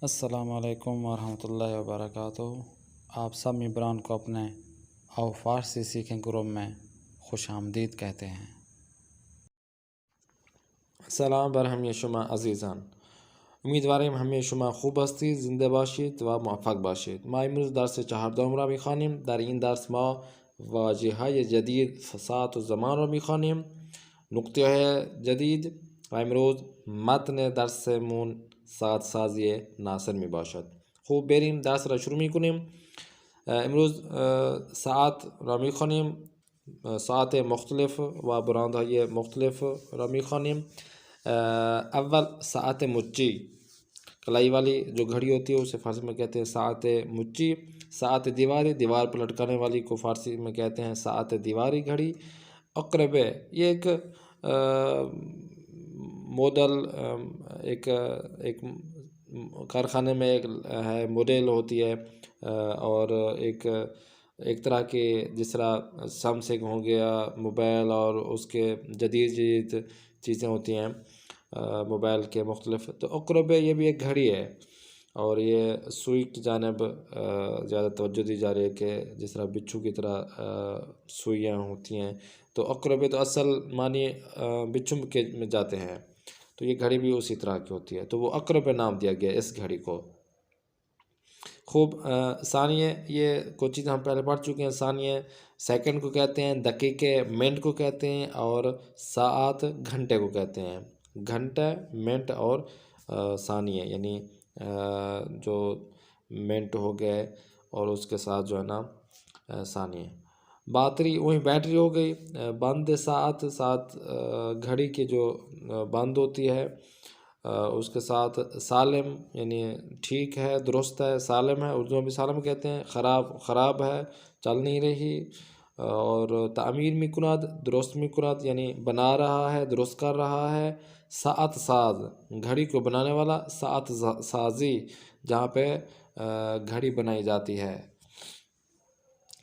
السلام علیکم ورحمۃ اللہ وبرکاتہ۔ آپ سب ممبران کو اپنے اور فارسی سیکھیں گروپ میں خوش آمدید کہتے ہیں۔ سلام بر همه شما عزیزان. امیدواریم همه شما خوب هستید، زنده باشید و موفق باشید. ما امروز درس 14 را میخوانیم. در این درس ما واژه‌های جدید ساعت و زمان را میخوانیم، نکته جدید، و امروز متن درسمون ساعت سازی ناصر میباشد. خوب بریم درس را شروع میکنیم. امروز ساعت را میخوانیم، ساعت مختلف و برندهای مختلف را میخوانیم. اول ساعت مچی، کلائی والی جو گھڑی ہوتی ہے اسے فارسی میں کہتے ہیں ساعت مچی۔ ساعت دیواری، دیوار پر لٹکانے والی کو فارسی میں کہتے ہیں ساعت دیواری گھڑی۔ اقربے، یہ ایک ماڈل، ایک کارخانے میں ایک ہے ماڈل ہوتی ہے، اور ایک طرح کے جس طرح سیمسنگ ہو گیا موبائل، اور اس کے جدید چیزیں ہوتی ہیں موبائل کے مختلف، تو اقربے یہ بھی ایک گھڑی ہے، اور یہ سوئی کی جانب زیادہ توجہ دی جا رہی ہے کہ جس طرح بچھو کی طرح سوئیاں ہوتی ہیں، تو اقربے تو اصل معنی بچھو کے میں جاتے ہیں، تو یہ گھڑی بھی اسی طرح کی ہوتی ہے، تو وہ اقربے نام دیا گیا اس گھڑی کو۔ خوب، ثانیے، یہ کچھ چیزیں ہم پہلے پڑھ چکے ہیں۔ ثانیے سیکنڈ کو کہتے ہیں، دقیقے منٹ کو کہتے ہیں، اور ساعت گھنٹے کو کہتے ہیں۔ گھنٹہ، منٹ اور ثانیے، یعنی جو منٹ ہو گئے اور اس کے ساتھ جو ہے نا ثانیے۔ باتری، وہی بیٹری ہو گئی۔ بند، ساعت گھڑی کی جو بند ہوتی ہے اس کے ساتھ سالم، یعنی ٹھیک ہے، درست ہے، سالم ہے، اردو میں بھی سالم کہتے ہیں۔ خراب ہے، چل نہیں رہی۔ اور تعمیر میکناد، درست میکناد، یعنی بنا رہا ہے، درست کر رہا ہے۔ ساعت ساز، گھڑی کو بنانے والا۔ ساعت سازی، جہاں پہ گھڑی بنائی جاتی ہے۔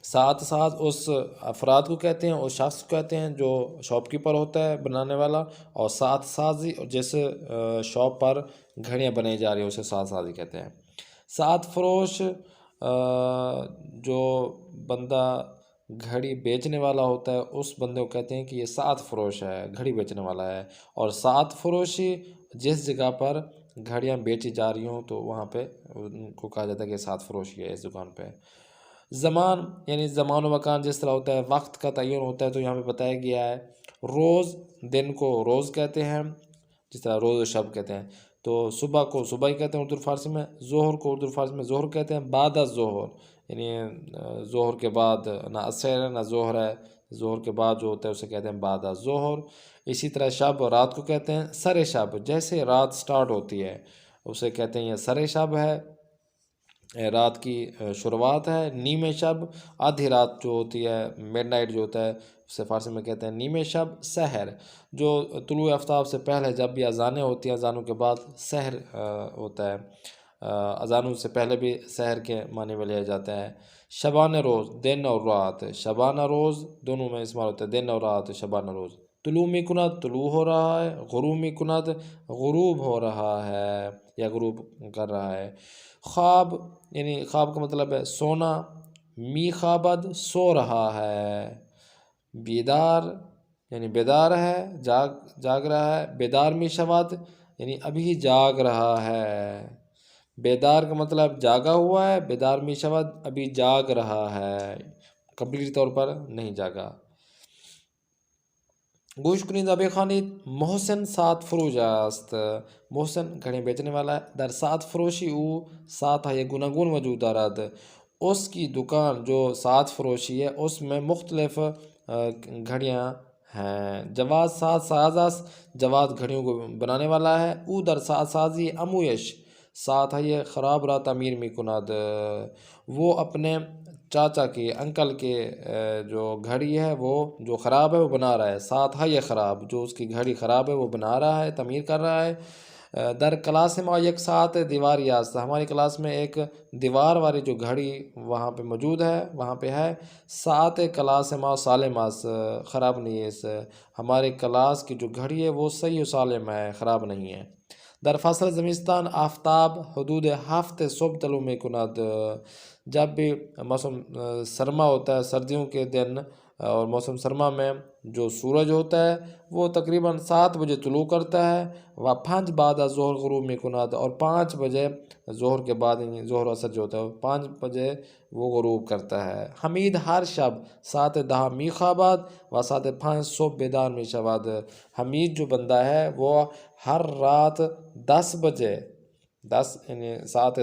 ساعت ساز اس افراد کو کہتے ہیں، اس شخص کو کہتے ہیں جو شاپ کیپر ہوتا ہے، بنانے والا۔ اور ساعت سازی، جس شاپ پر گھڑیاں بنائی جا رہی ہیں اسے ساعت سازی کہتے ہیں۔ ساعت فروش، جو بندہ گھڑی بیچنے والا ہوتا ہے اس بندے کو کہتے ہیں کہ یہ ساعت فروش ہے، گھڑی بیچنے والا ہے۔ اور ساعت فروشی، جس جگہ پر گھڑیاں بیچی جا رہی ہوں تو وہاں پہ ان کو کہا جاتا ہے کہ ساعت فروشی ہے اس دکان پہ۔ زمان، یعنی زمان و مکان جس طرح ہوتا ہے، وقت کا تعین ہوتا ہے، تو یہاں پہ بتایا گیا ہے۔ روز، دن کو روز کہتے ہیں، جس طرح روز و شب کہتے ہیں، تو صبح کو صبح ہی کہتے ہیں اردو فارسی میں۔ ظہر کو اردو فارسی میں ظہر کہتے ہیں۔ بعد از ظہر، یعنی ظہر کے بعد، نہ عصر ہے نہ ظہر ہے، ظہر کے بعد جو ہوتا ہے اسے کہتے ہیں بعد از ظہر۔ اسی طرح شب، رات کو کہتے ہیں سر شب، جیسے رات سٹارٹ ہوتی ہے اسے کہتے ہیں یہ سر شب ہے، رات کی شروعات ہے۔ نیمِ شب، آدھی رات جو ہوتی ہے، مڈ نائٹ جو ہوتا ہے اسے فارسی میں کہتے ہیں نیمِ شب۔ سحر، جو طلوع آفتاب سے پہلے جب بھی اذانیں ہوتی ہیں، اذانوں کے بعد سحر ہوتا ہے، اذانوں سے پہلے بھی سحر کے معنی میں لیا جاتا ہے۔ شبانہ روز، دن اور رات، شبانہ روز دونوں میں استعمال ہوتا ہے، دن اور رات، شبانہ روز۔ طلوع میکنات، طلوع ہو رہا ہے۔ غروب میکنات، غروب ہو رہا ہے یا غروب کر رہا ہے۔ خواب، یعنی خواب کا مطلب ہے سونا۔ می خوابد، سو رہا ہے۔ بیدار، یعنی بیدار ہے، جاگ رہا ہے۔ بیدار می شود، یعنی ابھی جاگ رہا ہے۔ بیدار کا مطلب جاگا ہوا ہے، بیدار می شود، ابھی جاگ رہا ہے، کمپلیٹ طور پر نہیں جاگا۔ گوش کنید و بخوانید. محسن ساعت فروش است. محسن گھڑی بیچنے والا ہے. در ساعت فروشی او ساعت‌های گوناگون وجود دارد. اس کی دکان جو ساعت فروشی ہے اس میں مختلف گھڑیاں ہیں. جواد ساعت ساز است. جواد گھڑیوں کو بنانے والا ہے. او در ساعت سازی امویش ساعت‌های خراب را تعمیر میکند. وہ اپنے چاچا کی، انکل کے جو گھڑی ہے وہ جو خراب ہے وہ بنا رہا ہے. ساعت‌های خراب، جو اس کی گھڑی خراب ہے وہ بنا رہا ہے، تعمیر کر رہا ہے. در کلاس ما یک ساعت دیواری است. ہماری کلاس میں ایک دیوار والی جو گھڑی وہاں پہ موجود ہے، وہاں پہ ہے. ساعت کلاس ما سالم است. خراب نہیں ہے. ہماری کلاس کی جو گھڑی ہے وہ صحیح و سالم ہے، خراب نہیں ہے. در فصل زمستان آفتاب حدود 7 صبح طلوع میں کند. جب بھی موسم سرما ہوتا ہے سردیوں کے دن اور موسم سرما میں جو سورج ہوتا ہے وہ تقریباً 7 بجے طلوع کرتا ہے و 5 بعد از ظہر غروب می کند اور 5 بجے ظہر کے بعد یعنی ظہر اثر جو ہوتا ہے 5 بجے وہ غروب کرتا ہے. حمید ہر شب ساعت 10 می خوابد و ساعت 5 صبح بیدار می شود. حمید جو بندہ ہے وہ ہر رات 10 بجے 10 یعنی ساعت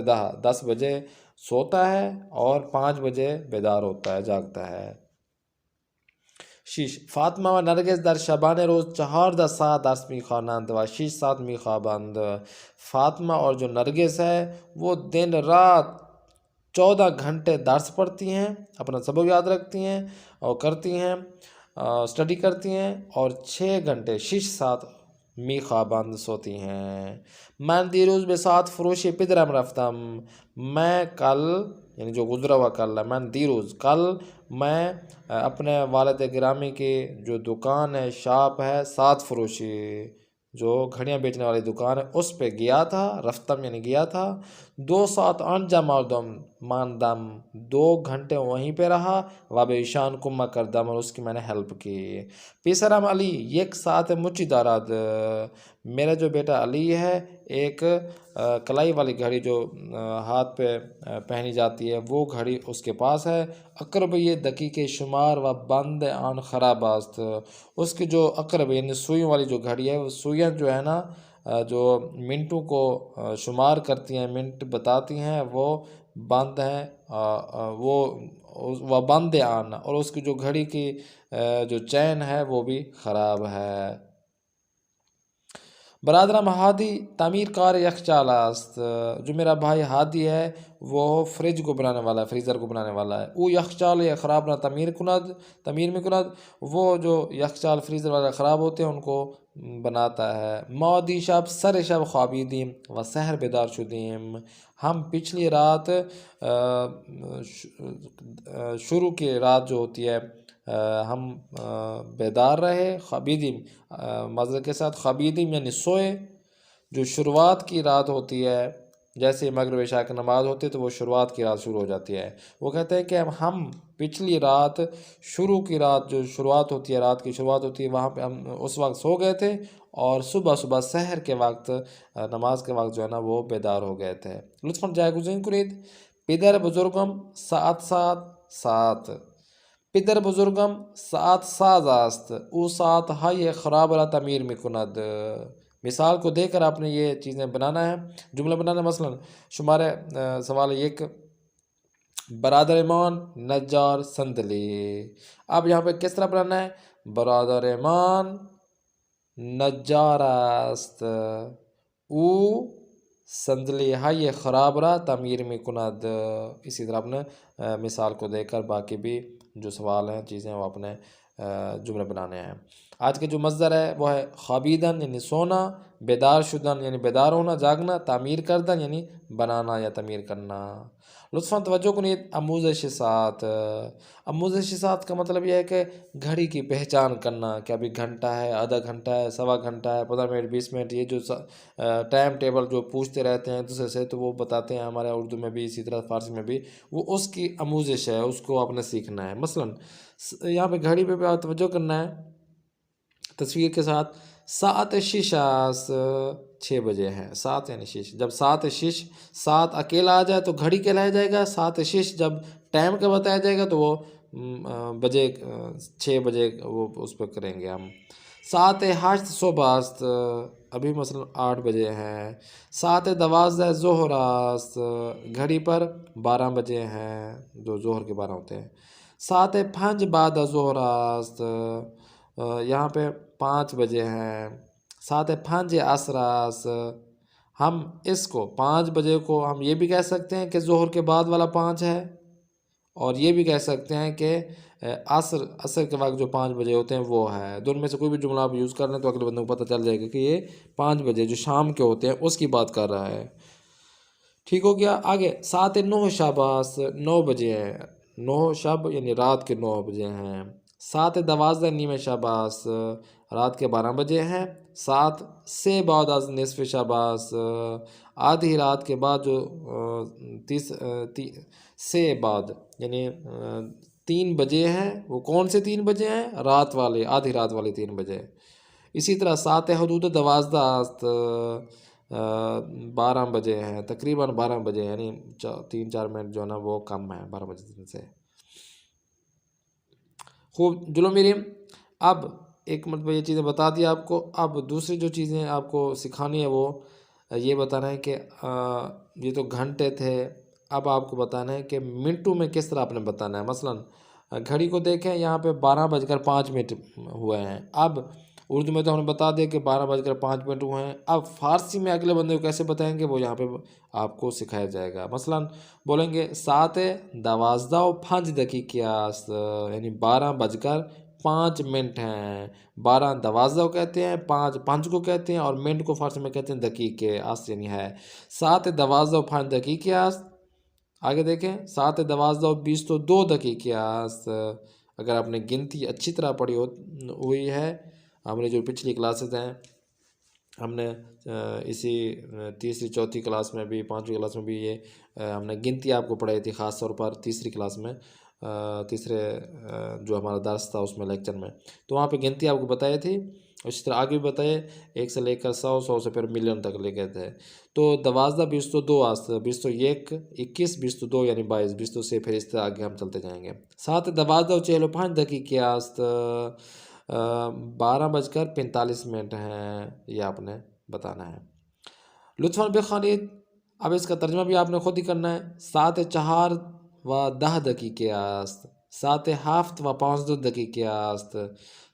10 بجے سوتا ہے اور 5 بجے بیدار ہوتا ہے جاگتا ہے. 6 فاطمہ و نرگس در شبانه روز 14 ساعت درس میخوانند و 6 ساعت میخوابند. فاطمہ اور جو نرگس ہے وہ دن رات 14 گھنٹے درس پڑھتی ہیں اپنا سبق یاد رکھتی ہیں اور کرتی ہیں اسٹڈی کرتی ہیں اور 6 ساعت میخوابند سوتی ہیں. من دیروز به ساعت فروش پدرم رفتم. میں کل یعنی جو گزرا ہوا کل ہے من دیروز کل میں اپنے والد گرامی کی جو دکان ہے شاپ ہے سات فروشی جو گھڑیاں بیچنے والی دکان ہے اس پہ گیا تھا. رفتم یعنی گیا تھا. 2 ساعت آنجا ماندم 2 گھنٹے وہیں پہ رہا و به ایشان کمک کردم اور اس کی میں نے ہیلپ کی. پیسرم علی 1 ساعت مچی دارد. میرا جو بیٹا علی ہے ایک کلائی والی گھڑی جو ہاتھ پہ پہنی جاتی ہے وہ گھڑی اس کے پاس ہے. اقرب یہ دقیقے شمار و بند آن خراب است. اس کی جو اقرب یعنی سوئیوں والی جو گھڑی ہے وہ سوئیاں جو ہے نا جو منٹوں کو شمار کرتی ہیں منٹ بتاتی ہیں وہ بند ہیں وہ بند آن اور اس کی جو گھڑی کی جو چین ہے وہ بھی خراب ہے. برادرم ہادی تعمیر کار یخچال است. جو میرا بھائی ہادی ہے وہ فریج کو بنانے والا ہے فریزر کو بنانے والا ہے. او یخچال یا خراب نہ تعمیر میں کند وہ جو یخچال فریزر والا خراب ہوتے ہیں ان کو بناتا ہے. ما دیشب سر شب خوابیدیم و سحر بیدار شدیم. ہم پچھلی رات شروع کی رات جو ہوتی ہے ہم بیدار رہے. خوابیدیم معذرت کے ساتھ خوابیدیم یعنی سوئے. جو شروعات کی رات ہوتی ہے جیسے مغرب عشاء کی نماز ہوتی ہے تو وہ شروعات کی رات شروع ہو جاتی ہے. وہ کہتے ہیں کہ ہم پچھلی رات شروع کی رات جو شروعات ہوتی ہے رات کی شروعات ہوتی ہے وہاں پہ ہم اس وقت سو گئے تھے اور صبح سحر کے وقت نماز کے وقت جو ہے نا وہ بیدار ہو گئے تھے. لطفاً جائے گزین کرید. پدر بزرگم ساعت پدر بزرگم ساعت ساز است. او ساعت های خراب را تعمیر میکند. مثال کو دے کر آپ نے یہ چیزیں بنانا ہے جملہ بنانا. مثلا شمارے سوال 1 برادر ایمان نجار سندلی. اب یہاں پہ کس طرح بنانا ہے برادر ایمان نجار است او سندلی های خراب را تعمیر میکند. اسی طرح اپنے مثال کو دے کر باقی بھی جو سوال ہیں چیزیں وہ اپنے جملے بنانے ہیں. آج کے جو مصدر ہے وہ ہے خوابیدن یعنی سونا, بیدار شدن یعنی بیدار ہونا جاگنا, تعمیر کردن یعنی بنانا یا تعمیر کرنا. لطفاً توجہ کنید. آموزش ساعت. آموزش ساعت کا مطلب یہ ہے کہ گھڑی کی پہچان کرنا کہ ابھی گھنٹہ ہے آدھا گھنٹہ ہے سوا گھنٹہ ہے 15 منٹ 20 منٹ یہ جو ٹائم ٹیبل جو پوچھتے رہتے ہیں دوسرے سے تو وہ بتاتے ہیں ہمارے اردو میں بھی اسی طرح فارسی میں بھی وہ اس کی آموزش ہے اس کو آپ نے سیکھنا ہے. مثلا یہاں پہ گھڑی پہ آپ توجہ کرنا ہے تصویر کے ساتھ. ساعت 6 بجے ہے. 7 یعنی 6 جب 7 اکیلا آ جائے تو گھڑی کہلایا جائے گا. 7 جب ٹائم کا بتایا جائے گا تو وہ بجے 6 بجے وہ اس پہ کریں گے ہم. 7 صبح است. ابھی مثلا 8 بجے ہیں. 7 ظہر است. گھڑی پر 12 بجے ہیں جو ظہر کے 12 ہوتے ہیں. 7 بعد ظہر است. یہاں پہ 5 بجے ہیں. 7 عصر است. ہم اس کو 5 بجے کو ہم یہ بھی کہہ سکتے ہیں کہ ظہر کے بعد والا 5 ہے اور یہ بھی کہہ سکتے ہیں کہ عصر کے وقت جو 5 بجے ہوتے ہیں وہ ہے. دونوں میں سے کوئی بھی جملہ آپ یوز کر لیں تو اگلے بندے کو پتہ چل جائے گا کہ یہ 5 بجے جو شام کے ہوتے ہیں اس کی بات کر رہا ہے. ٹھیک ہو گیا. آگے 7 شب است. 9 بجے ہے. 9 شب یعنی رات کے 9 بجے ہیں. 7 نیم شب است. رات کے 12 بجے ہیں. 7 سے بعد از نصف شباس، آدھی رات کے بعد جو سے بعد یعنی 3 بجے ہیں، وہ کون سے 3 بجے ہیں؟ رات والے، آدھی رات والے 3 بجے۔ اسی طرح 7 حدود 12 است 12 بجے ہیں، تقریباً 12 بجے، یعنی 3-4 منٹ جو ہے نا وہ کم ہے 12 بجے سے۔ خوب جلو میریم، اب ایک مرتبہ یہ چیزیں بتا دی آپ کو، اب دوسری جو چیزیں آپ کو سکھانی ہے وہ یہ بتانا ہے کہ یہ تو گھنٹے تھے، اب آپ کو بتانا ہے کہ منٹوں میں کس طرح آپ نے بتانا ہے۔ مثلاً گھڑی کو دیکھیں، یہاں پہ 12:05 ہوئے ہیں۔ اب اردو میں تو ہم نے بتا دیا کہ 12:05 ہوئے ہیں، اب فارسی میں اگلے بندے کو کیسے بتائیں گے وہ یہاں پہ آپ کو سکھایا جائے گا۔ مثلاً بولیں گے 7:12 است، یعنی 12:05 ہیں۔ 12:12 کہتے ہیں، 5 کو کہتے ہیں، اور منٹ کو فارسی میں کہتے ہیں دقیقے، است یعنی ہے 7:12 است۔ آگے دیکھیں 7:12 است۔ اگر آپ نے گنتی اچھی طرح پڑھی ہوئی ہے، ہم نے جو پچھلی کلاسز ہیں، ہم نے اسی تیسری چوتھی کلاس میں بھی، 5ویں کلاس میں بھی یہ ہم نے گنتی آپ کو پڑھائی تھی، خاص طور پر تیسری کلاس میں، تیسرے جو ہمارا درس تھا اس میں لیکچر میں، تو وہاں پہ گنتی آپ کو بتائی تھی۔ اسی طرح آگے بھی بتائے 1 سے لے کر 100 سے پھر ملین تک لے گئے تھے۔ تو 12:22 است، 22 21 22 یعنی 22 سے پھر اس طرح آگے ہم چلتے جائیں گے۔ 7:12 است، 12:45 ہیں، یہ آپ نے بتانا ہے۔ لطفاً بخوانید، اب اس کا ترجمہ بھی آپ نے خود ہی کرنا ہے۔ 7:04 است، 7:07 است،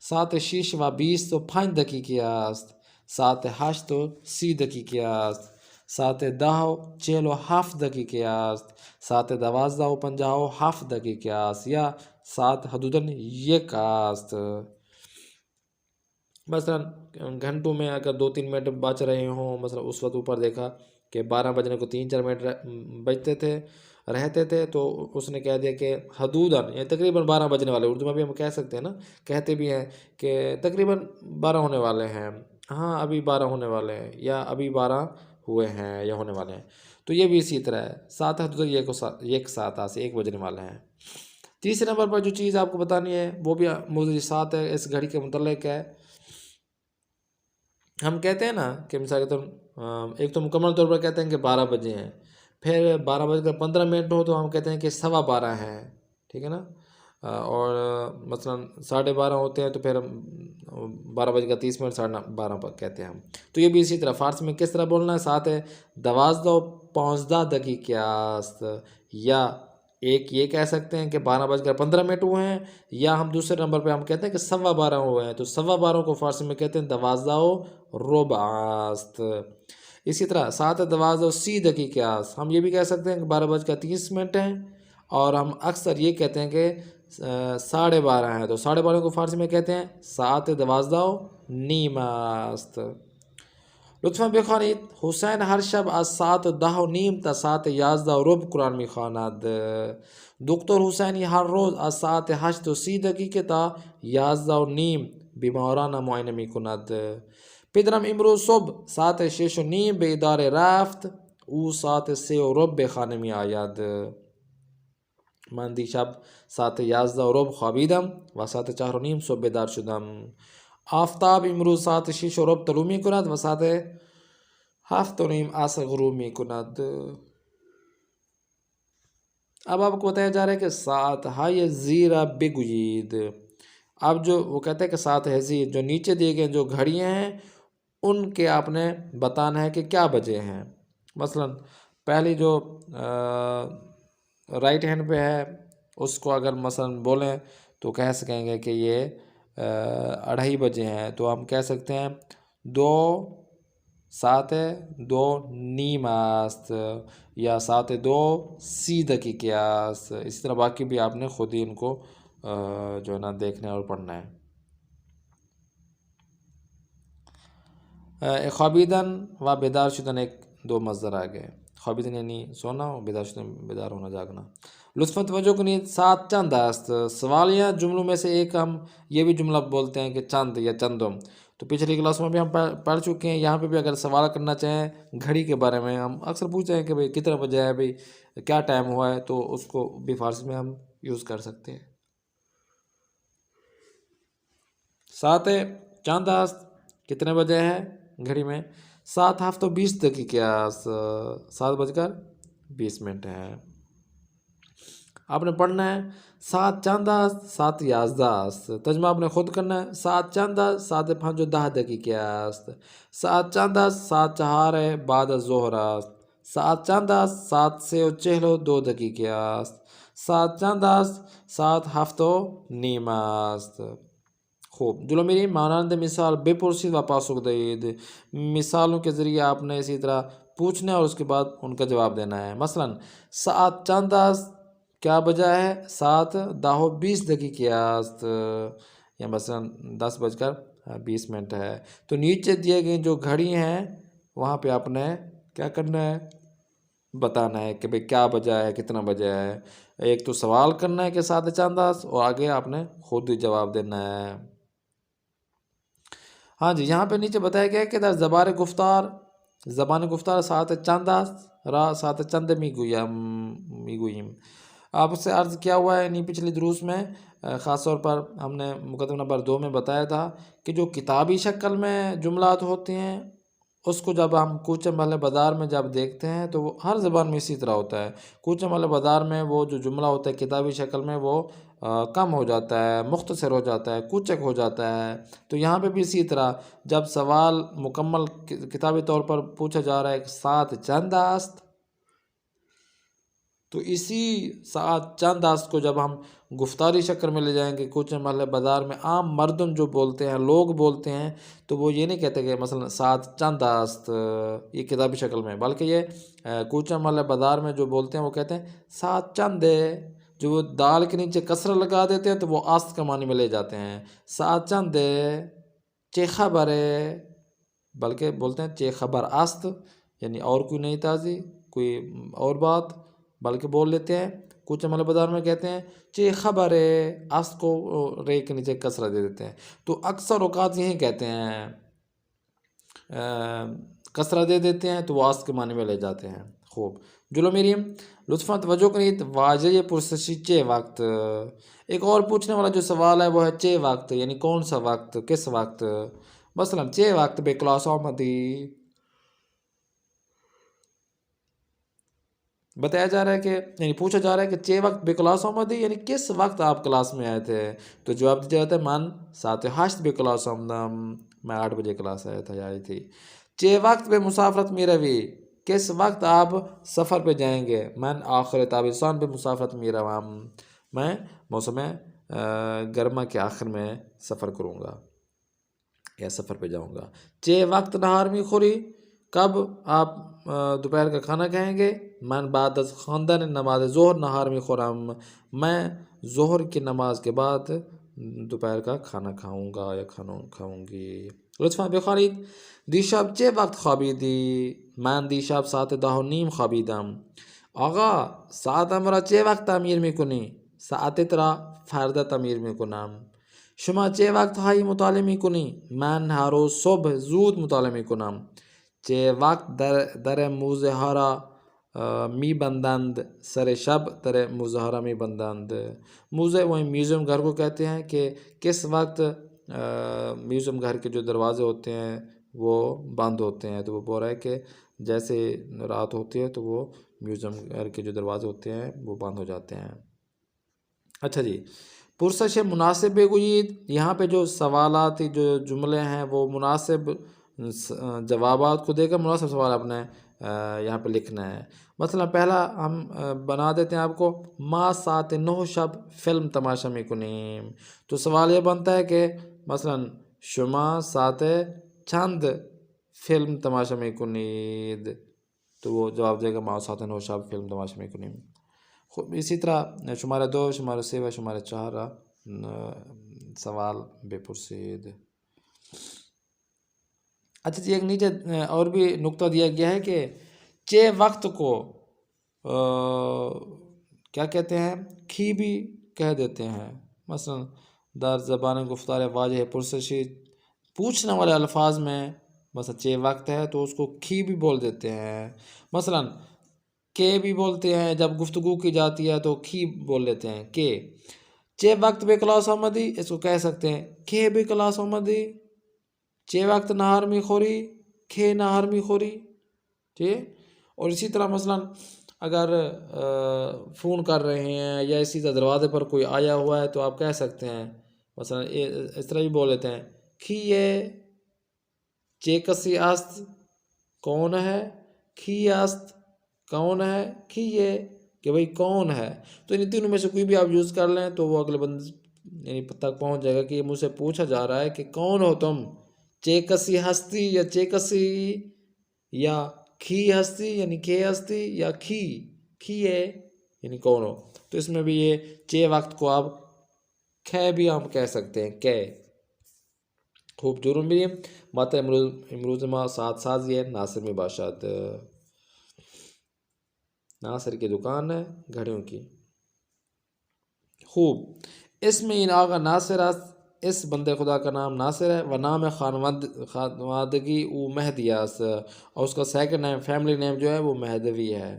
7:06 است، 7:08 است، 7:10 است، 7:12 است، یا 7:1 است۔ مثلا گھنٹوں میں اگر 2-3 منٹ بچ رہے ہوں، مثلا اس وقت اوپر دیکھا کہ 12 بجنے کو 3-4 منٹ رہتے تھے، تو اس نے کہہ دیا کہ حدوداً یعنی تقریباً 12 بجنے والے، اردو میں بھی ہم کہہ سکتے ہیں نا، کہتے بھی ہیں کہ تقریباً 12 ہونے والے ہیں، ہاں ابھی 12 ہونے والے ہیں، یا ابھی 12 ہوئے ہیں یا ہونے والے ہیں۔ تو یہ بھی اسی طرح ہے، 7 حدود 1 بجنے والے ہیں۔ تیسرے نمبر پر جو چیز آپ کو بتانی ہے وہ بھی موضوع 7 ہے، اس گھڑی کے متعلق ہے۔ ہم کہتے ہیں نا کہ مثال کے طور ایک تو مکمل طور پر کہتے ہیں کہ 12 بجے ہیں، پھر 12:15 ہو تو ہم کہتے ہیں کہ 12:15 ہیں، ٹھیک ہے نا، اور مثلا 12:30 ہوتے ہیں تو پھر 12:30 12:30 پر کہتے ہیں ہم۔ تو یہ بھی اسی طرح فارسی میں کس طرح بولنا ہے، 7:12 است، یا ایک یہ کہہ سکتے ہیں کہ 12:15 ہوئے ہیں، یا ہم دوسرے نمبر پہ ہم کہتے ہیں کہ 12:15 ہوئے ہیں، تو 12:15 کو فارسی میں کہتے ہیں 12:15 است۔ اسی طرح 7:12 است، ہم یہ بھی کہہ سکتے ہیں کہ 12:30 ہیں، اور ہم اکثر یہ کہتے ہیں کہ 12:30 ہیں، تو 12:30 کو فارسی میں کہتے ہیں 7:12 است۔ لطفاً بخوانید، حسین ہر شب از 7:10 تا 7:11 قرآن میخواند. دکتر حسینی هر روز از ساعت 8:30 تا 11:30 بیماران معاینه میکند. پدرم امروز صبح ساعت 6:30 به اداره رفت، او ساعت 3:15 به خانه می آید. من دیشب ساعت 11:15 خوابیدم و ساعت 4:30 صبح بیدار شدم. آفتاب امروز ساعت 6:15 طلوع می کند و ساعت 7:30 عصر غروب می کند. اب آپ کو بتایا جا رہا ہے کہ ساعت های زیر بگویید. اب جو وہ کہتے ہیں کہ ساعت ہے زیر، جو نیچے دیے گئے جو گھڑیاں ہیں ان کے آپ نے بتانا ہے کہ کیا بجے ہیں. مثلا پہلی جو رائٹ ہینڈ پہ ہے اس کو اگر مثلا بولیں تو کہہ سکیں گے کہ یہ 2:30 بجے ہیں، تو ہم کہہ سکتے ہیں 7:02 است یا 7:02 است. اسی طرح باقی بھی آپ نے خود ہی ان کو جو ہے نا دیکھنا ہے اور پڑھنا ہے. خوابیدن و بیدار شدن ایک دو مصدر آ گئے. خوابیدن یعنی سونا، و بیدار شدن بیدار ہونا جاگنا. لطفاً توجہ کنید. 7 چند است. سوالیہ جملوں میں سے ایک ہم یہ بھی جملہ بولتے ہیں کہ چند یا چندم. تو پچھلی کلاس میں بھی ہم پڑھ چکے ہیں. یہاں پہ بھی اگر سوال کرنا چاہیں گھڑی کے بارے میں، ہم اکثر پوچھتے ہیں کہ بھئی کتنا بجے ہے، بھئی کیا ٹائم ہوا ہے، تو اس کو بھی فارسی میں ہم یوز کر سکتے ہیں. سات چند است کتنے بجے ہے گھڑی میں؟ 7:20 است 7:20 ہے. آپ نے پڑھنا ہے 7 چند است 7:11 است. ترجمہ آپ نے خود کرنا ہے. 7 چند است 7:10 است. 7 چند است 7:04 بعد از ظهر است. 7 چند است 7:42 است. 7 چند است 7:07 است. خوب جلو میری مانند مثال بپرسید و پاسخ دهید. مثالوں کے ذریعے آپ نے اسی طرح پوچھنا ہے اور اس کے بعد ان کا جواب دینا ہے. مثلا 7 چند است کیا بجا ہے؟ 7:20 است، یا مثلا 10:20 ہے. تو نیچے دیے گئے جو گھڑی ہیں وہاں پہ آپ نے کیا کرنا ہے؟ بتانا ہے کہ بھئی کیا بجا ہے، کتنا بجا ہے. ایک تو سوال کرنا ہے کہ 7 چند است، اور آگے آپ نے خود ہی جواب دینا ہے. ہاں جی، یہاں پہ نیچے بتایا گیا ہے کہ در زبان گفتار 7 چند است را 7 چند میگوییم. آپ سے عرض کیا ہوا ہے پچھلی دروس میں، خاص طور پر ہم نے مقدمہ نمبر 2 میں بتایا تھا کہ جو کتابی شکل میں جملات ہوتے ہیں اس کو جب ہم کوچہ محل بازار میں جب دیکھتے ہیں تو وہ ہر زبان میں اسی طرح ہوتا ہے. کوچہ محل بازار میں وہ جو جملہ ہوتا ہے کتابی شکل میں وہ کم ہو جاتا ہے، مختصر ہو جاتا ہے، کوچک ہو جاتا ہے. تو یہاں پہ بھی اسی طرح جب سوال مکمل کتابی طور پر پوچھا جا رہا ہے کہ 7 چند است، تو اسی 7 چند است کو جب ہم گفتاری شکل میں لے جائیں گے کوچہ محل بازار میں عام مردم جو بولتے ہیں، لوگ بولتے ہیں، تو وہ یہ نہیں کہتے کہ مثلا 7 چند است یہ کتابی شکل میں، بلکہ یہ کوچہ محل بازار میں جو بولتے ہیں وہ کہتے ہیں 7 چند ہے. جو وہ دال کے نیچے کسرہ لگا دیتے ہیں تو وہ است کا معنی میں لے جاتے ہیں. 7 چند چے خبر ہے، بلکہ بولتے ہیں چے خبر است، یعنی اور کوئی نئی تازی، کوئی اور بات، بلکہ بول لیتے ہیں. کوچہ محل بازار میں کہتے ہیں چے خبر ہے، است کو رے کے نیچے کسرہ دے دیتے ہیں. تو اکثر اوقات یہی کہتے ہیں، کسرہ دے دیتے ہیں تو وہ است کے معنی میں لے جاتے ہیں. خوب جلو میری لطفاً توجہ کنید. واجہ پرسشی چے وقت. ایک اور پوچھنے والا جو سوال ہے وہ ہے چے وقت، یعنی کون سا وقت، کس وقت. مثلا چے وقت بے کلاس آمدی، بتایا جا رہا ہے کہ یعنی پوچھا جا رہا ہے کہ چے وقت بے کلاس آمدی، یعنی کس وقت آپ کلاس میں آئے تھے. تو جواب دیا جاتا ہے من 7:08 بے کلاس آمدم، میں 8 بجے کلاس آیا تھا یا آئی تھی. چے وقت بے مسافرت می روی، کس وقت آپ سفر پہ جائیں گے. من آخر تابستان بے مسافرت می روم، میں موسم گرما کے آخر میں سفر کروں گا یا سفر پہ جاؤں گا. چے وقت نہار می خوری، کب آپ دوپہر کا کھانا کھائیں گے. من بعد از خواندن نماز ظہر نہار می خورم، میں ظہر کی نماز کے بعد دوپہر کا کھانا کھاؤں گا یا کھاؤں گی. لطفاً بخوانید. دیشب چه وقت خوابیدی؟ من دیشب ساعت 10:30 خوابیدم. آقا ساعتم را چه وقت تعمیر میکنی؟ ساعتت را فردا تعمیر میکنم. شما چه وقت هایی مطالعه میکنی؟ من هر روز صبح زود مطالعه میکنم. چه وقت در موزه ها را میبندند؟ سر شب در موزه ها را میبندند. موزه وہ میوزیم گھر کو کہتے ہیں کہ کس وقت میوزیم گھر کے جو دروازے ہوتے ہیں وہ بند ہوتے ہیں. تو وہ بول رہا ہے کہ جیسے رات ہوتی ہے تو وہ میوزیم گھر کے جو دروازے ہوتے ہیں وہ بند ہو جاتے ہیں. اچھا جی، پرسش مناسب بگویید. یہاں پہ جو سوالات جو جملے ہیں وہ مناسب جوابات کو دے کر مناسب سوال آپ نے یہاں پہ لکھنا ہے. مثلا پہلا ہم بنا دیتے ہیں آپ کو، ما ساعت 9 شب فلم تماشا میکنیم. تو سوال یہ بنتا ہے کہ مثلا شما ساعت چند فلم تماشا میکنید، تو وہ جواب دے گا ما ساعت 9 شب فلم تماشا میکنیم. اسی طرح شمارہ 2 شمارہ 3 و شمارہ 4 سوال بپرسید. اچھا جی، ایک نیچے اور بھی نقطہ دیا گیا ہے کہ چے وقت کو کیا کہتے ہیں، کھی بھی کہہ دیتے ہیں. مثلا در زبان گفتار واجہ پرسشی پوچھنے والے الفاظ میں مثلا چے وقت ہے تو اس کو کھی بھی بول دیتے ہیں، مثلا کے بھی بولتے ہیں، جب گفتگو کی جاتی ہے تو کھی بول لیتے ہیں کے۔ چے وقت بے کلاس آمدی، اس کو کہہ سکتے ہیں کے بے کلاس آمدی۔ چے وقت نہار می خوری، کھے نہار می خوری، ٹھیک۔ اور اسی طرح مثلا اگر فون کر رہے ہیں یا اسی طرح دروازے پر کوئی آیا ہوا ہے تو آپ کہہ سکتے ہیں مثلا اس طرح بھی بول لیتے ہیں کھیے چے کسی است، کون ہے، کھی است کون ہے، کھیے کہ بھئی کون ہے۔ تو ان تینوں میں سے کوئی بھی آپ یوز کر لیں تو وہ اگلے بندے یعنی تک پہنچ جائے گا کہ یہ مجھ سے پوچھا جا رہا ہے کہ کون ہو تم، چے کسی ہستی یا چے کسی، یا کھی ہستی یعنی کھے ہستی، یا کھیے یعنی کون ہو۔ تو اس میں بھی یہ چے وقت کو آپ کھے بھی ہم کہہ سکتے ہیں، کہ خوب جرم بھی مات امروز ما ساتھ سازی ہے ناصر میں باشد۔ ناصر کی دکان ہے گھڑیوں کی۔ خوب، اس میں ان آغا ناصر است، اس بندے خدا کا نام ناصر ہے، و نام خانوادگی او مہدی است، اور اس کا سیکنڈ نیم فیملی نیم جو ہے وہ مہدوی ہے۔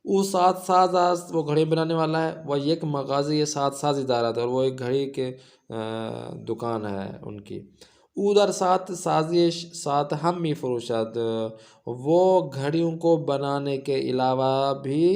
او سات ساز است، وہ گھڑی بنانے والا ہے، وہ یک مغازی یہ سات سازی دارت، اور وہ ایک گھڑی کے دکان ہے ان کی۔ او در سات سازیش سات ہم می فروشد، وہ گھڑیوں کو بنانے کے علاوہ بھی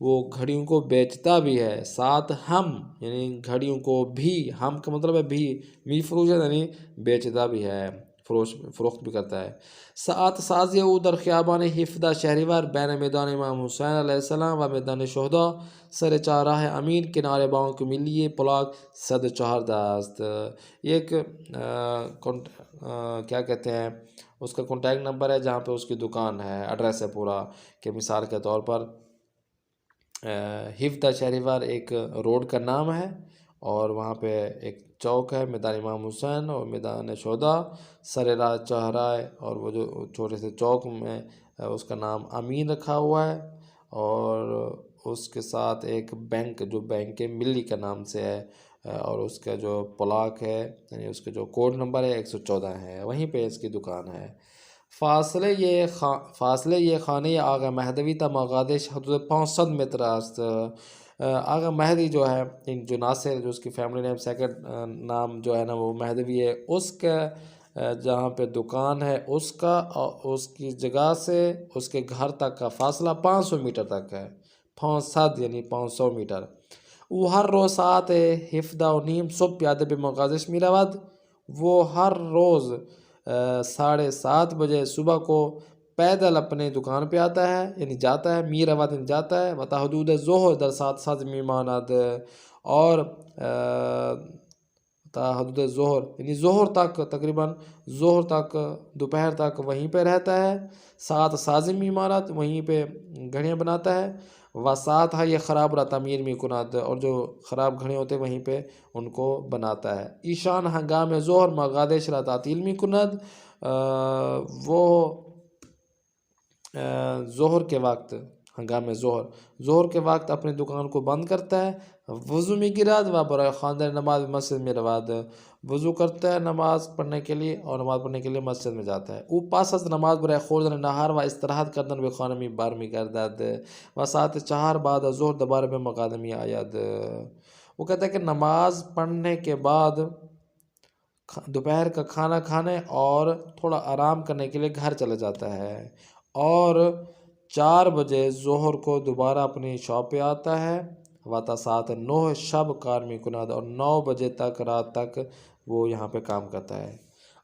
وہ گھڑیوں کو بیچتا بھی ہے۔ سات ہم یعنی گھڑیوں کو بھی، ہم کا مطلب ہے بھی، می فروشد یعنی بیچتا بھی ہے، فروخت بھی کرتا ہے۔ سات سازی او در خیابان حفدہ شہریور بین میدان امام حسین علیہ السلام و میدان شہدہ سر چہارراہ امین کنارے باؤں کو ملیے پلاک 114 است۔ یہ ایک کیا کہتے ہیں اس کا کانٹیکٹ نمبر ہے جہاں پہ اس کی دکان ہے، ایڈریس ہے پورا، کہ مثال کے طور پر حفدہ شہریور ایک روڈ کا نام ہے، اور وہاں پہ ایک چوک ہے میدان امام حسین اور میدان شہدہ سر راہ چہرائے، اور وہ جو چھوٹے سے چوک میں اس کا نام امین رکھا ہوا ہے، اور اس کے ساتھ ایک بینک جو بینک ملی کا نام سے ہے، اور اس کا جو پلاک ہے یعنی اس کا جو کوڈ نمبر ہے 114 ہے، وہیں پہ اس کی دکان ہے۔ فاصلے یہ خانه آقا مهدوی تا مغادش حدود 500 متر است۔ آقا مہدی جو ہے جو ناصر جو اس کی فیملی نیم سیکنڈ نام جو ہے نا وہ مہدوی ہے، اس کا جہاں پہ دکان ہے اس کا اور اس کی جگہ سے اس کے گھر تک کا فاصلہ 500 میٹر تک ہے، 500 یعنی 500 میٹر۔ وہ ہر روز ساعت 17:30 صبح پیاده به مغازش می رود، وہ ہر روز 7:30 بجے صبح کو پیدل اپنے دکان پہ آتا ہے یعنی جاتا ہے، می رود یعنی جاتا ہے، و تا حدود ظہر در 7 می ماند، اور تا حدود ظہر یعنی ظہر تک تقریباً ظہر تک دوپہر تک وہیں پہ رہتا ہے، 7 سازم می مارد وہیں پہ گھڑیاں بناتا ہے، و ساتھ ہے یہ خراب را تعمیر می کند، اور جو خراب گھڑے ہوتے وہیں پہ ان کو بناتا ہے۔ ایشان ہنگام ظہر مغادش را تعطیل می کند، وہ ظہر کے وقت ہنگام ظہر کے وقت اپنی دکان کو بند کرتا ہے، وضو می گرد و برای خواندن نماز مسجد می رود، وضو کرتا ہے نماز پڑھنے کے لیے اور نماز پڑھنے کے لیے مسجد میں جاتا ہے۔ او پاس از نماز برای خوردن نہار و استراحت کردن به خانه می بر می گردد، و ساعت 4 بعد از ظہر دوباره به مغازه می آید۔ وہ کہتا ہے کہ نماز پڑھنے کے بعد دوپہر کا کھانا کھانے اور تھوڑا آرام کرنے کے لیے گھر چلا جاتا ہے، اور 4 بجے ظہر کو دوبارہ اپنی شاپ پہ آتا ہے، و تا ساعت 9 شب کار می کند، اور 9 بجے تک رات تک وہ یہاں پہ کام کرتا ہے۔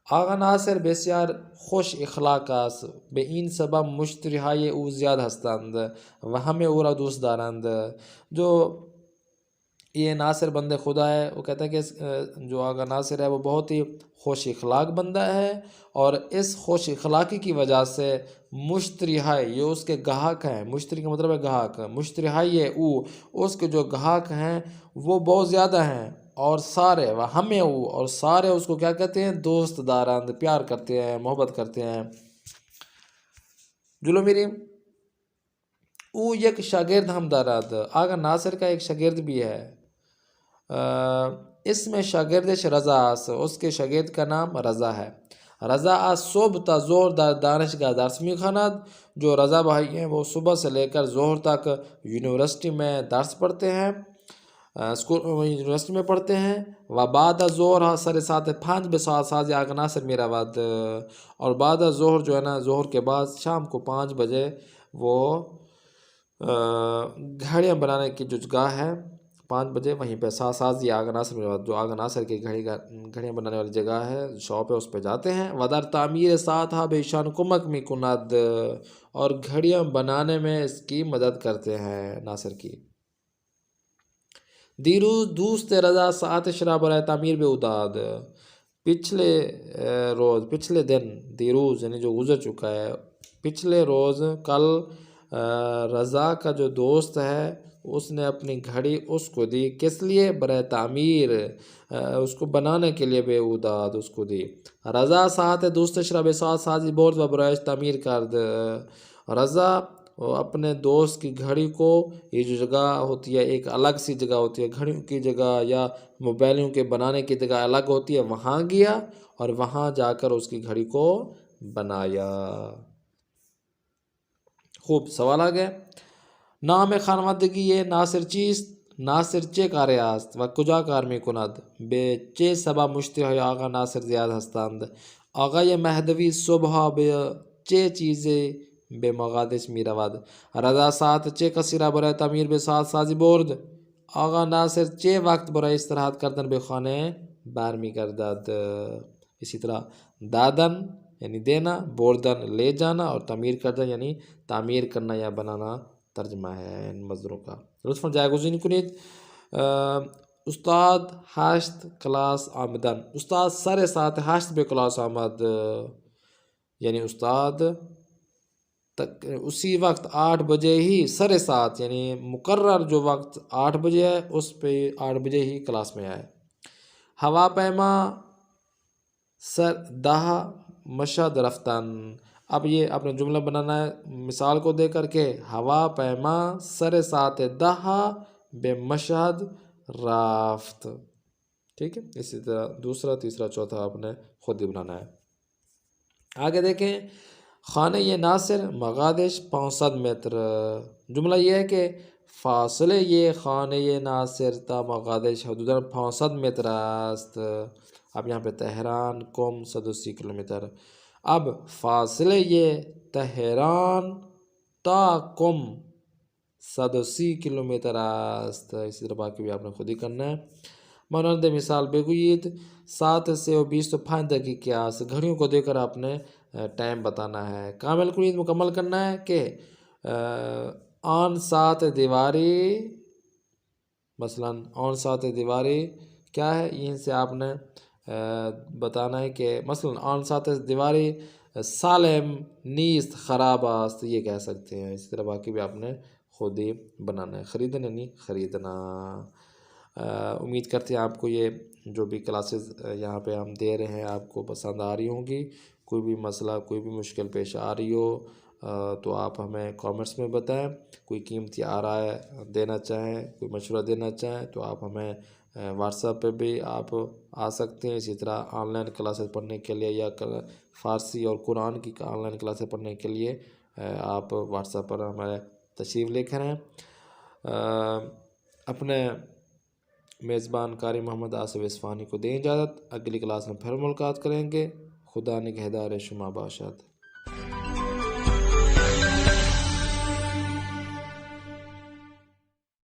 آقا ناصر بسیار خوش اخلاق است، به این سبب مشتری های او زیاد هستند و همه او را دوست دارند۔ جو یہ ناصر بندے خدا ہے، وہ کہتا ہے کہ جو آقا ناصر ہے وہ بہت ہی خوش اخلاق بندہ ہے، اور اس خوش اخلاقی کی وجہ سے مشتری ہے یہ اس کے گاہک ہیں، مشتری کا مطلب ہے گاہک، مشتری ہے یہ او اس کے جو گاہک ہیں وہ بہت زیادہ ہیں، اور سارے و ہمیں او اور سارے اس کو کیا کہتے ہیں، دوست دارند، پیار کرتے ہیں، محبت کرتے ہیں۔ جلو میریم او یک شاگرد ہم دارد، آقا ناصر کا ایک شاگرد بھی ہے، اس میں شاگردش رضا است، اس کے شاگرد کا نام رضا ہے۔ رضا است صبح تا ظہر در دانشگاہ درس میخواند، جو رضا بھائی ہیں وہ صبح سے لے کر ظہر تک یونیورسٹی میں درس پڑھتے ہیں، یونیورسٹی میں پڑھتے ہیں۔ و بعد از ظہر سر ساعت 5 به ساعت سازی آقا ناصر میرود، اور بعد از ظہر جو ہے نا، ظہر کے بعد شام کو 5 بجے وہ گھڑیاں بنانے کی جو جگہ ہے 5 بجے وہیں پہ سازی آقا ناصر میرود، جو آقا ناصر کی گھڑیاں بنانے والی جگہ ہے، شاپ ہے، اس پہ جاتے ہیں۔ و در تعمیر ساعت بے ایشان کمک می کند، اور گھڑیاں بنانے میں اس کی مدد کرتے ہیں ناصر کی۔ دیروز دوست رضا ساعت شرا برائے تعمیر بے اداد، پچھلے دن، دیروز یعنی جو گزر چکا ہے، پچھلے روز، کل رضا کا جو دوست ہے اس نے اپنی گھڑی اس کو دی، کس لیے؟ برائے تعمیر، اس کو بنانے کے لیے، بے اداد اس کو دی۔ رضا ساعت دوست شرا بے ساعت سازی برد و برایش تعمیر کرد، رضا اپنے دوست کی گھڑی کو، یہ جو جگہ ہوتی ہے ایک الگ سی جگہ ہوتی ہے، گھڑیوں کی جگہ یا موبائلوں کے بنانے کی جگہ الگ ہوتی ہے، وہاں گیا اور وہاں جا کر اس کی گھڑی کو بنایا۔ خوب، سوال آ گیا۔ نام خانوادگی یہ ناصر چیست؟ ناصر چه کاری است و کجا کار میکند؟ به چه سبب مشتری آقا ناصر زیاد هستند؟ آقای مهدوی صبح به چه چیزی به مغادش میرود؟ رضا ساعت چه کسی را برای تعمیر به ساعت سازی برد؟ آقا ناصر چه وقت برای استراحت کردن به خانه برمیگردد؟ اسی طرح دادن یعنی دینا، بردن لے جانا، اور تعمیر کردن یعنی تعمیر کرنا یا بنانا ترجمہ ہے ان مصدروں کا۔ لطفاً جایگزین کنید۔ استاد 8 کلاس آمدن، استاد سر ساعت 8 به کلاس آمد، یعنی استاد اسی وقت 8 بجے ہی، سر ساعت یعنی مقرر جو وقت 8 بجے ہے اس پہ 8 بجے ہی کلاس میں آئے۔ ہواپیما سر 10 مشہد رفتن، اب یہ اپنا جملہ بنانا ہے مثال کو دے کر کے۔ ہواپیما سر ساعت 10 به مشہد رفت، ٹھیک ہے۔ اسی طرح دوسرا، تیسرا، چوتھا آپ نے خود ہی بنانا ہے۔ آگے دیکھیں، خانہ ناصر مغادش 500 متر، جملہ یہ ہے کہ فاصله یہ خانه ناصر تا مغادش حدوداً 500 متر است۔ اب یہاں پہ تہران قم 130 کلومیٹر۔ اب فاصله یہ تہران تا قم 130 کلومیٹر است، اسی طرح باقی بھی آپ نے خود ہی کرنا ہے۔ مانند مثال بگویید 7 سے 25 دقیقے است، گھڑیوں کو دے کر آپ نے ٹائم بتانا ہے۔ کامل کنید، مکمل کرنا ہے کہ آن سات دیواری، مثلا آن سات دیواری کیا ہے، یہیں سے آپ نے بتانا ہے کہ مثلا آن سات دیواری سالم نیست خراب است، یہ کہہ سکتے ہیں۔ اسی طرح باقی بھی آپ نے خود ہی بنانا ہے۔ خریدنا یعنی خریدنا۔ امید کرتے ہیں آپ کو یہ جو بھی کلاسز یہاں پہ ہم دے رہے ہیں آپ کو پسند آ رہی ہوں گی۔ کوئی بھی مسئلہ، کوئی بھی مشکل پیش آ رہی ہو تو آپ ہمیں کامنٹس میں بتائیں۔ کوئی قیمتی آرائے دینا چاہیں، کوئی مشورہ دینا چاہیں تو آپ ہمیں واٹس ایپ پہ بھی آپ آ سکتے ہیں۔ اسی طرح آن لائن کلاسز پڑھنے کے لیے یا فارسی اور قرآن کی آن لائن کلاسز پڑھنے کے لیے آپ واٹس ایپ پر ہمیں تشریف لے کر ہیں۔ اپنے میزبان قاری محمد آصف اصفہانی کو دیں اجازت، اگلی کلاس میں پھر ملاقات کریں گے۔ خدا نگہدار شما باشد۔